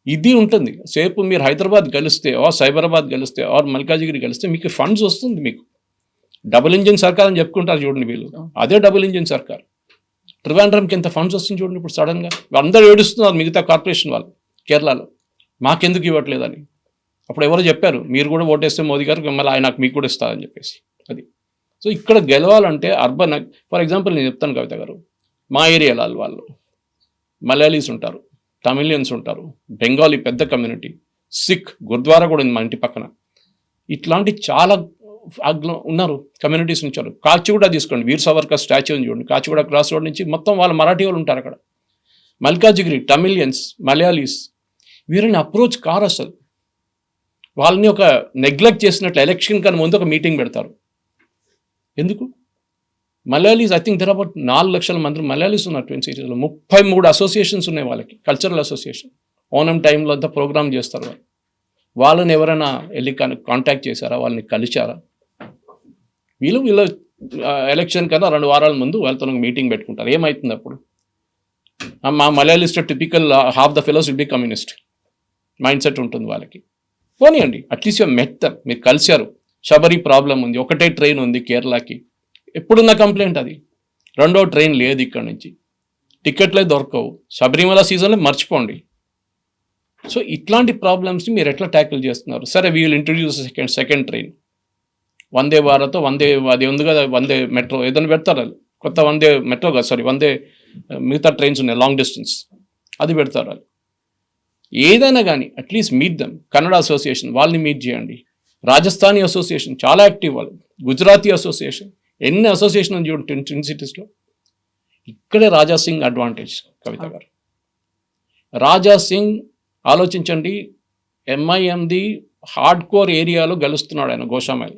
ఇది ఉంటుంది. సేపు మీరు హైదరాబాద్ గెలిస్తే సైబరాబాద్ గెలిస్తే మల్కాజిగిరి గెలిస్తే మీకు ఫండ్స్ వస్తుంది. మీకు డబుల్ ఇంజిన్ సర్కార్ అని చెప్పుకుంటారు చూడండి వీళ్ళు, అదే డబుల్ ఇంజిన్ సర్కార్. ట్రివాండ్రంకి ఎంత ఫండ్స్ వస్తుంది చూడండి ఇప్పుడు సడన్గా. అందరూ ఏడుస్తున్నారు మిగతా కార్పొరేషన్ వాళ్ళు కేరళలో, మాకెందుకు ఇవ్వట్లేదని. అప్పుడు ఎవరో చెప్పారు, మీరు కూడా ఓటేస్తే మోదీ గారు మళ్ళీ ఆయన మీకు కూడా ఇస్తారని చెప్పేసి. అది సో ఇక్కడ గెలవాలంటే అర్బన్. ఫర్ ఎగ్జాంపుల్ నేను చెప్తాను కవిత గారు, మా ఏరియాలో వాళ్ళు మలయాళీస్ ఉంటారు, తమిళియన్స్ ఉంటారు, బెంగాలీ పెద్ద కమ్యూనిటీ, సిక్ గురుద్వారా కూడా ఉంది మా ఇంటి పక్కన. ఇట్లాంటి చాలా ఉన్నారు కమ్యూనిటీస్ నుంచి. కాచిగూడ తీసుకోండి, వీర్ సావర్కర్ స్టాచ్యూ ఉంది చూడండి, కాచిగూడ క్రాస్ రోడ్ నుంచి మొత్తం వాళ్ళ మరాఠీ వాళ్ళు ఉంటారు అక్కడ. మల్కాజిగిరి టమిలియన్స్, మలయాళీస్, వీరిని అప్రోచ్ కారు అసలు. వాళ్ళని ఒక నెగ్లెక్ట్ చేసినట్లు ఎలక్షన్ కన్నా ముందు ఒక మీటింగ్ పెడతారు. ఎందుకు? Malayalis I think there about 4 లక్షల మంది మలయాళీస్ ఉన్నారు ట్విన్ సిటీస్లో. 33 అసోసియేషన్స్ ఉన్నాయి వాళ్ళకి, కల్చరల్ అసోసియేషన్. ఓనం టైంలో అంతా ప్రోగ్రామ్ చేస్తారు. వాళ్ళని ఎవరైనా వెళ్ళి కాంటాక్ట్ చేశారా, వాళ్ళని కలిశారా? వీళ్ళ ఎలక్షన్ కన్నా 2 వారాల ముందు వాళ్ళతో మీటింగ్ పెట్టుకుంటారు. ఏమవుతుంది అప్పుడు? మా Malayalis typical half the fellows will be communist mindset ఉంటుంది వాళ్ళకి. పోనీయండి, అట్లీస్ట్ మెత్తం మీరు కలిశారు. శబరి ప్రాబ్లం ఉంది, ఒకటే ట్రైన్ ఉంది కేరళకి, ఎప్పుడున్న కంప్లైంట్ అది. రెండో ట్రైన్ లేదు ఇక్కడ నుంచి, టికెట్లే దొరకవు, శబరిమల సీజన్లో మర్చిపోండి. సో ఇట్లాంటి ప్రాబ్లమ్స్ని మీరు ఎట్లా ట్యాకిల్ చేస్తున్నారు? సరే, we will introduce second train, Vande Bharat, అది ఉంది కదా, వందే మెట్రో ఏదైనా పెడతారు. వాళ్ళు కొత్త వందే మెట్రో కాదు, సారీ, వందే మిగతా ట్రైన్స్ ఉన్నాయి లాంగ్ డిస్టెన్స్, అది పెడతారు. వాళ్ళు ఏదైనా కానీ at least meet dum. Kannada association వాళ్ళని మీట్ చేయండి. రాజస్థానీ అసోసియేషన్ చాలా యాక్టివ్ వాళ్ళు, గుజరాతీ అసోసియేషన్, ఎన్ని అసోసియేషన్ ఉంది చూడండి ట్విన్ సిటీస్లో. ఇక్కడే రాజా సింగ్ అడ్వాంటేజ్. కవిత గారు, రాజా సింగ్ ఆలోచించండి, ఎంఐఎంది హార్డ్ కోర్ ఏరియాలో గెలుస్తున్నాడు ఆయన గోషామైల్.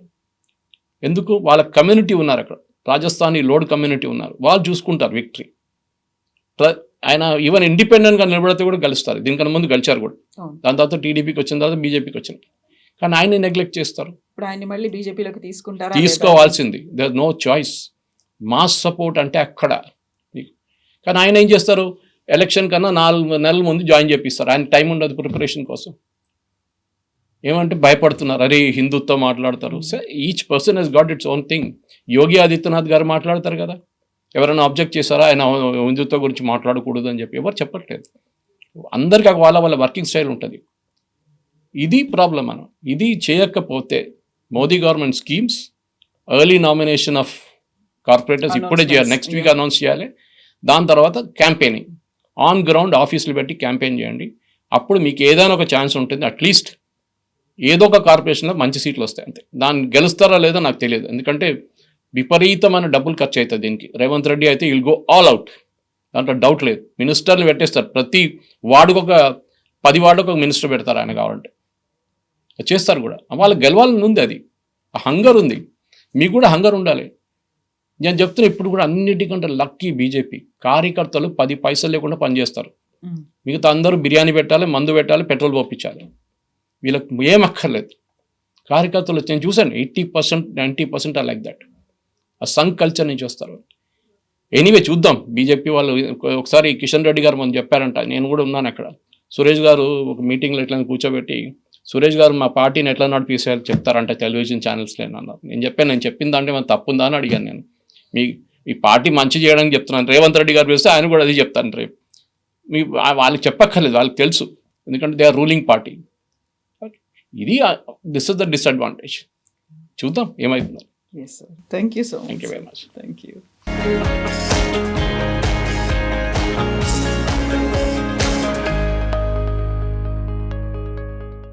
ఎందుకు? వాళ్ళ కమ్యూనిటీ ఉన్నారు అక్కడ, రాజస్థానీ లోడ్ కమ్యూనిటీ ఉన్నారు, వాళ్ళు చూసుకుంటారు విక్టరీ. ఆయన ఈవెన్ ఇండిపెండెంట్గా నిలబడితే కూడా గెలుస్తారు. దీనికన్నా ముందు గెలిచారు కూడా. దాని తర్వాత టీడీపీకి వచ్చిన తర్వాత బీజేపీకి వచ్చింది. కానీ ఆయన్ని నెగ్లెక్ట్ చేస్తారు. ఇప్పుడు ఆయన మళ్ళీ బీజేపీలోకి తీసుకుంటారా? తీసుకోవాల్సింది, there no choice. Mass support అంటే అక్కడ. కానీ ఆయన ఏం చేస్తారు? ఎలక్షన్ కన్నా 4 నెలల ముందు జాయిన్ చేపిస్తారు. ఆయన టైం ఉండదు ప్రిపరేషన్ కోసం. ఏమంటే భయపడుతున్నారు, అరే హిందుత్వం మాట్లాడతారు. So each person he's got its own thing. Yogi Adityanath garu మాట్లాడతారు కదా, ఎవరైనా అబ్జెక్ట్ చేశారా ఆయన హిందుత్వం గురించి మాట్లాడకూడదు అని చెప్పి? ఎవరు చెప్పట్లేదు. అందరికీ వాళ్ళ వాళ్ళ వర్కింగ్ స్టైల్ ఉంటుంది. ఇది ప్రాబ్లం. మనం ఇది చేయకపోతే Modi government schemes, early nomination of corporators ఇప్పుడే చేయాలి, నెక్స్ట్ వీక్ అనౌన్స్ చేయాలి. దాని తర్వాత క్యాంపెయినింగ్ ఆన్ గ్రౌండ్, ఆఫీసులు పెట్టి క్యాంపెయిన్ చేయండి. అప్పుడు మీకు ఏదైనా ఒక ఛాన్స్ ఉంటుంది. అట్లీస్ట్ ఏదో ఒక కార్పొరేషన్లో మంచి సీట్లు వస్తాయి అంతే. దాన్ని గెలుస్తారా లేదో నాకు తెలియదు, ఎందుకంటే విపరీతమైన డబ్బులు ఖర్చు అవుతుంది దీనికి. రేవంత్ రెడ్డి అయితే విల్ గో ఆల్ అవుట్, దాంట్లో డౌట్ లేదు. మినిస్టర్లు పెట్టేస్తారు, ప్రతి వార్డుకు ఒక 10 వార్డుకు ఒక మినిస్టర్ పెడతారు ఆయన కావాలంటే, చేస్తారు కూడా. వాళ్ళకి గెలవాలని ఉంది, అది హంగర్ ఉంది. మీకు కూడా హంగర్ ఉండాలి. నేను చెప్తున్నా, ఇప్పుడు కూడా అన్నిటికంటే లక్కీ బీజేపీ కార్యకర్తలు 10 పైసలు లేకుండా పనిచేస్తారు. మిగతా అందరూ బిర్యానీ పెట్టాలి, మందు పెట్టాలి, పెట్రోల్ పోపించాలి. వీళ్ళకి ఏం అక్కర్లేదు. కార్యకర్తలు నేను చూశాను, 80% 90% ఆర్ లైక్ దట్. ఆ సంఘ్ కల్చర్ నుంచి వస్తారు. ఎనీవే చూద్దాం. బీజేపీ వాళ్ళు ఒకసారి కిషన్ రెడ్డి గారు మనం చెప్పారంట, నేను కూడా ఉన్నాను అక్కడ. సురేష్ గారు ఒక మీటింగ్లో ఎట్లా కూర్చోబెట్టి, సురేష్ గారు మా పార్టీని ఎట్లా నడిపిస్తారు చెప్తారంట టెలివిజన్ ఛానల్స్లో అన్నారు. నేను చెప్పిన దాంట్లో ఏమైనా తప్పుందా అని అడిగాను నేను. ఈ పార్టీ మంచి చేయడానికి చెప్తున్నాను. రేవంత్ రెడ్డి గారు పిలిస్తే ఆయన కూడా అది చెప్తాను రేపు. వాళ్ళకి చెప్పక్కర్లేదు, వాళ్ళకి తెలుసు, ఎందుకంటే దే ఆర్ రూలింగ్ పార్టీ. ఇది దిస్ ఇస్ ద డిసడ్వాంటేజ్. చూద్దాం ఏమవుతుందో. Yes, sir. Thank you so much. Thank you very much. Thank you.